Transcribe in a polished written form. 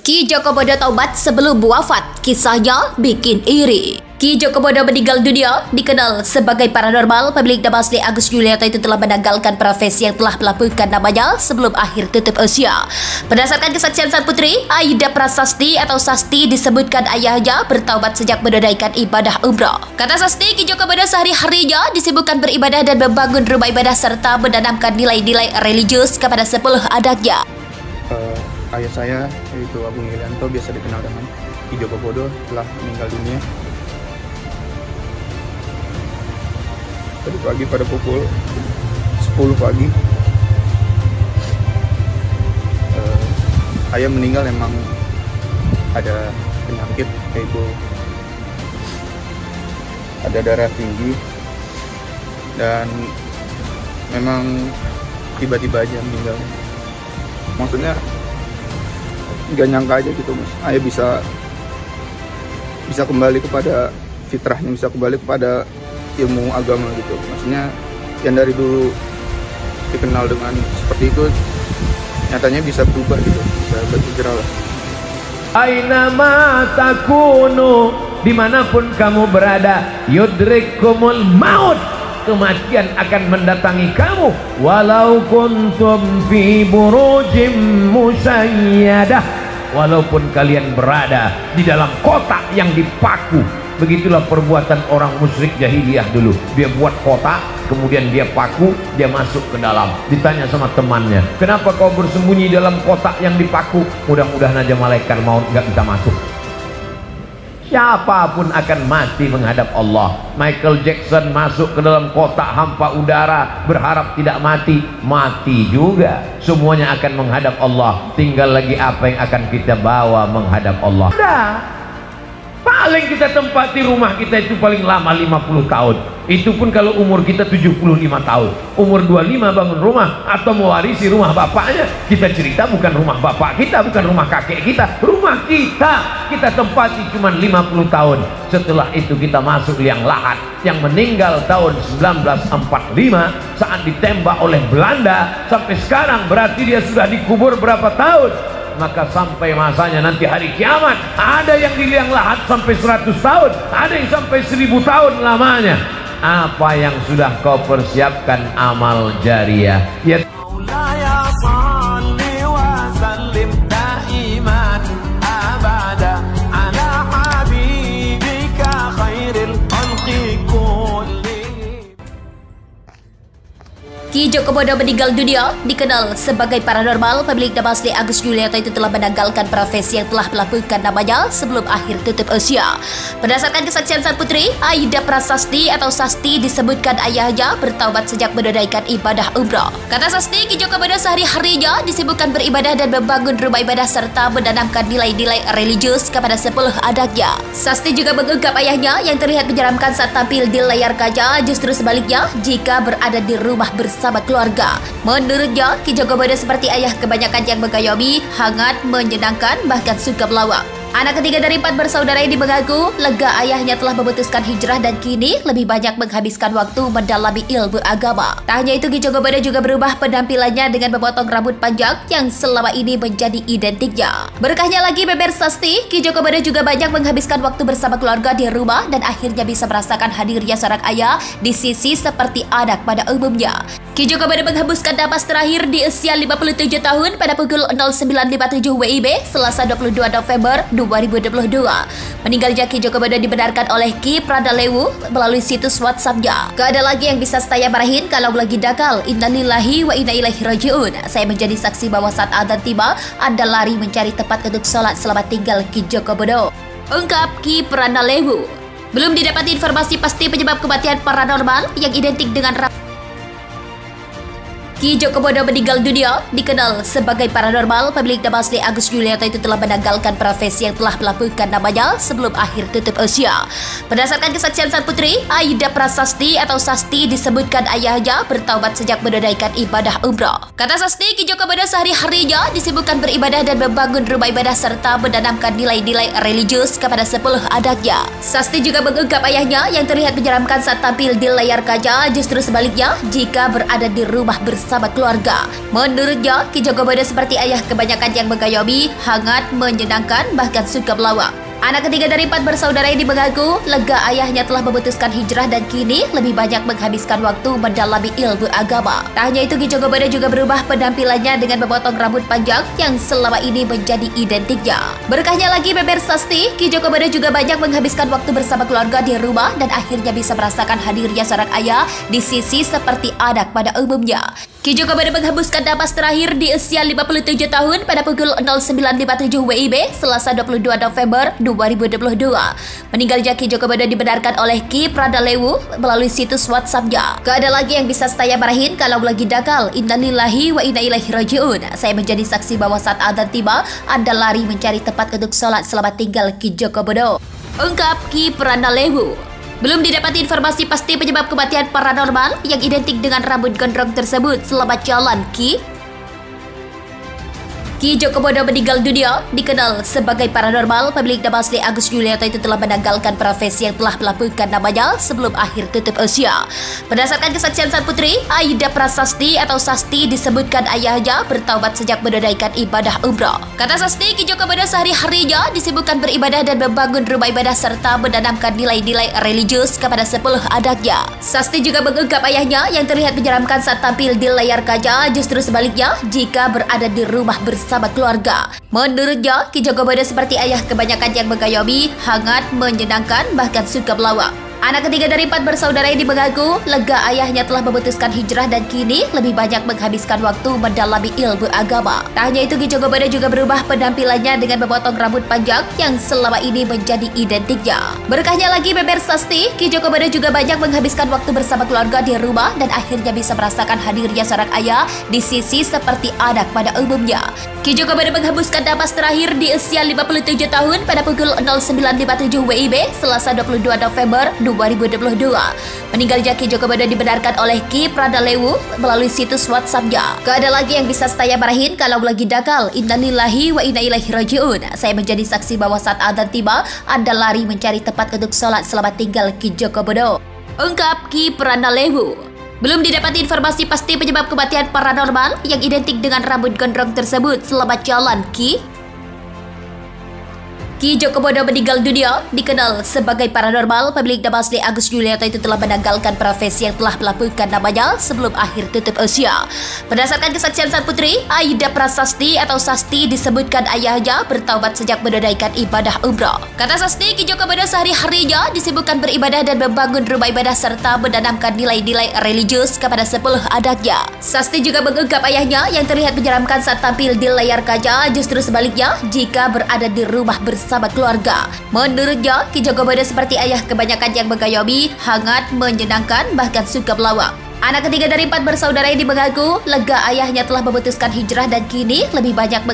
Ki Jogobodo taubat sebelum wafat, kisahnya bikin iri. Ki Jogobodo meninggal dunia, dikenal sebagai paranormal. Pemilik nama asli Agus Yulianto itu telah menanggalkan profesi yang telah melabuhkan namanya sebelum akhir tutup usia. Berdasarkan kesaksian sang putri, Aida Prasasti atau Sasti, disebutkan ayahnya bertaubat sejak menunaikan ibadah umroh. Kata Sasti, Ki Jogobodo sehari-harinya disibukkan beribadah dan membangun rumah ibadah serta menanamkan nilai-nilai religius kepada 10 anaknya. Ayah saya, yaitu Agung Yulianto, biasa dikenal dengan Ki Jogobodo, telah meninggal dunia tadi pagi pada pukul 10 pagi. Ayah meninggal memang ada penyakit, yaitu ada darah tinggi, dan memang tiba-tiba aja meninggal. Maksudnya nggak nyangka aja gitu, Mas. Ayah bisa kembali kepada fitrahnya, bisa kembali kepada ilmu agama gitu. Maksudnya yang dari dulu dikenal dengan seperti itu, nyatanya bisa berubah gitu, bisa berhijrah lah. Aina ma takunu, dimanapun kamu berada, yudrikumul maut, kematian akan mendatangi kamu. Walau kuntum fi burujim musayyadah, walaupun kalian berada di dalam kotak yang dipaku. Begitulah perbuatan orang musyrik jahiliyah dulu. Dia buat kotak, kemudian dia paku, dia masuk ke dalam. Ditanya sama temannya, kenapa kau bersembunyi dalam kotak yang dipaku? Mudah-mudahan aja malaikat maut gak bisa masuk. Siapapun akan mati menghadap Allah. Michael Jackson masuk ke dalam kotak hampa udara, berharap tidak mati, mati juga. Semuanya akan menghadap Allah. Tinggal lagi apa yang akan kita bawa menghadap Allah. Paling kita tempati rumah kita itu paling lama 50 tahun. Itu pun kalau umur kita 75 tahun. Umur 25 bangun rumah atau mewarisi rumah bapaknya. Kita cerita bukan rumah bapak kita, bukan rumah kakek kita, rumah kita tempati cuma 50 tahun. Setelah itu kita masuk liang lahat. Yang meninggal tahun 1945 saat ditembak oleh Belanda, sampai sekarang berarti dia sudah dikubur berapa tahun? Maka sampai masanya nanti hari kiamat, ada yang di liang lahat sampai 100 tahun, ada yang sampai 1000 tahun lamanya. Apa yang sudah kau persiapkan amal jariah? Ya Ki Jogobodo meninggal dunia, dikenal sebagai paranormal. Pemilik nama asli Agus Yulianto itu telah menanggalkan profesi yang telah melabuhkan namanya sebelum akhir tutup usia. Berdasarkan kesaksian sang putri, Aida Prasasti atau Sasti, disebutkan ayahnya bertaubat sejak menunaikan ibadah umroh. Kata Sasti, Ki Jogobodo sehari-harinya disibukkan beribadah dan membangun rumah ibadah serta menanamkan nilai-nilai religius kepada 10 anaknya. Sasti juga mengungkap ayahnya yang terlihat menyeramkan saat tampil di layar kaca justru sebaliknya jika berada di rumah bersama keluarga. Menurutnya, Ki Jogobodo seperti ayah kebanyakan yang mengayomi, hangat, menyenangkan, bahkan suka melawak. Anak ketiga dari 4 bersaudara ini mengaku lega ayahnya telah memutuskan hijrah dan kini lebih banyak menghabiskan waktu mendalami ilmu agama. Tak hanya itu, Ki Jogobodo juga berubah penampilannya dengan memotong rambut panjang yang selama ini menjadi identiknya. Berkahnya lagi, beber Sasti, Ki Jogobodo juga banyak menghabiskan waktu bersama keluarga di rumah dan akhirnya bisa merasakan hadirnya seorang ayah di sisi seperti anak pada umumnya. Ki Jogobodo menghembuskan napas terakhir di usia 57 tahun pada pukul 09.57 WIB Selasa 22 November 2022. Meninggalnya Ki Jogobodo dibenarkan oleh Ki Pradalewu melalui situs WhatsApp-nya. Gak ada lagi yang bisa saya marahin kalau lagi dakal. Innalillahi wa inna ilaihi rajiun. Saya menjadi saksi bahwa saat adzan tiba, Anda lari mencari tempat untuk sholat selamat tinggal Ki Jogobodo, ungkap Ki Pradalewu. Belum didapati informasi pasti penyebab kematian paranormal yang identik dengan Ki Jogobodo meninggal dunia, dikenal sebagai paranormal. Pemilik nama asli Agus Yulianto itu telah menanggalkan profesi yang telah melabuhkan namanya sebelum akhir tutup usia. Berdasarkan kesaksian sang putri, Aida Prasasti atau Sasti, disebutkan ayahnya bertaubat sejak menunaikan ibadah umroh. Kata Sasti, Ki Jogobodo sehari-harinya disibukkan beribadah dan membangun rumah ibadah serta menanamkan nilai-nilai religius kepada 10 anaknya. Sasti juga mengungkap ayahnya yang terlihat menyeramkan saat tampil di layar kaca justru sebaliknya jika berada di rumah bersama bersama keluarga. Menurutnya, Ki Joko Bodo seperti ayah kebanyakan yang mengayomi, hangat, menyenangkan, bahkan suka melawak. Anak ketiga dari 4 bersaudara ini mengaku lega ayahnya telah memutuskan hijrah dan kini lebih banyak menghabiskan waktu mendalami ilmu agama. Tak hanya itu, Ki Joko Bodo juga berubah penampilannya dengan memotong rambut panjang yang selama ini menjadi identiknya. Berkahnya lagi beber Sasti, Ki Joko Bodo juga banyak menghabiskan waktu bersama keluarga di rumah dan akhirnya bisa merasakan hadirnya seorang ayah di sisi seperti anak pada umumnya. Ki Joko Bodo menghembuskan napas terakhir di usia 57 tahun pada pukul 09.57 WIB Selasa 22 November 2022. Meninggalnya Ki Joko Bodo dibenarkan oleh Ki Pradalewu melalui situs WhatsApp-nya. Gak ada lagi yang bisa saya marahin kalau lagi dakal. Innalillahi wa inna ilaihi rajiun. Saya menjadi saksi bahwa saat adzan tiba, Anda lari mencari tempat untuk sholat selamat tinggal Ki Joko Bodo. Ungkap Ki Pradalewu. Belum didapati informasi pasti penyebab kematian paranormal yang identik dengan rambut gondrong tersebut. Selamat jalan, Ki. Ki Joko Bodo meninggal dunia, dikenal sebagai paranormal. Pemilik nama asli Agus Yulianto itu telah menanggalkan profesi yang telah melampungkan namanya sebelum akhir tutup usia. Berdasarkan kesaksian sang putri, Aida Prasasti atau Sasti disebutkan ayahnya bertaubat sejak menunaikan ibadah umrah. Kata Sasti, Ki Joko Bodo sehari-harinya disibukkan beribadah dan membangun rumah ibadah serta menanamkan nilai-nilai religius kepada 10 anaknya. Sasti juga mengungkap ayahnya yang terlihat menyeramkan saat tampil di layar kaca, justru sebaliknya jika berada di rumah bersama keluarga. Menurutnya, Ki Joko Bodo seperti ayah kebanyakan yang mengayomi, hangat, menyenangkan, bahkan suka melawak. Anak ketiga dari 4 bersaudara ini mengaku lega ayahnya telah memutuskan hijrah dan kini lebih banyak menghabiskan waktu mendalami ilmu agama. Tak hanya itu, Ki Joko Bodo juga berubah penampilannya dengan memotong rambut panjang yang selama ini menjadi identiknya. Berkahnya lagi beber Sasti, Ki Joko Bodo juga banyak menghabiskan waktu bersama keluarga di rumah dan akhirnya bisa merasakan hadirnya seorang ayah di sisi seperti anak pada umumnya. Ki Joko Bodo menghembuskan napas terakhir di usia 57 tahun pada pukul 09.57 WIB Selasa 22 November 2022. Meninggalnya Ki Joko Bodo dibenarkan oleh Ki Pradalewu melalui situs WhatsApp-nya. Gak ada lagi yang bisa saya marahin kalau lagi dakal. Innalillahi wa inna ilaihi rajiun. Saya menjadi saksi bahwa saat adzan tiba, Anda lari mencari tempat untuk sholat selamat tinggal Ki Joko Bodo. Ungkap Ki Pradalewu. Belum didapati informasi pasti penyebab kematian paranormal yang identik dengan rambut gondrong tersebut. Selamat jalan, Ki. Ki Joko Bodo meninggal dunia, dikenal sebagai paranormal. Pemilik nama asli Agus Yulianto itu telah menanggalkan profesi yang telah melampungkan namanya sebelum akhir tutup usia. Berdasarkan kesaksian sang putri, Aida Prasasti atau Sasti disebutkan ayahnya bertaubat sejak menunaikan ibadah umrah. Kata Sasti, Ki Joko Bodo sehari-harinya disibukkan beribadah dan membangun rumah ibadah serta menanamkan nilai-nilai religius kepada 10 anaknya. Sasti juga mengungkap ayahnya yang terlihat menyeramkan saat tampil di layar kaca, justru sebaliknya jika berada di rumah bersama keluarga. Menurutnya, Ki Joko Bodo seperti ayah kebanyakan yang mengayomi, hangat, menyenangkan, bahkan suka melawak. Anak ketiga dari 4 bersaudara ini mengaku lega ayahnya telah memutuskan hijrah dan kini lebih banyak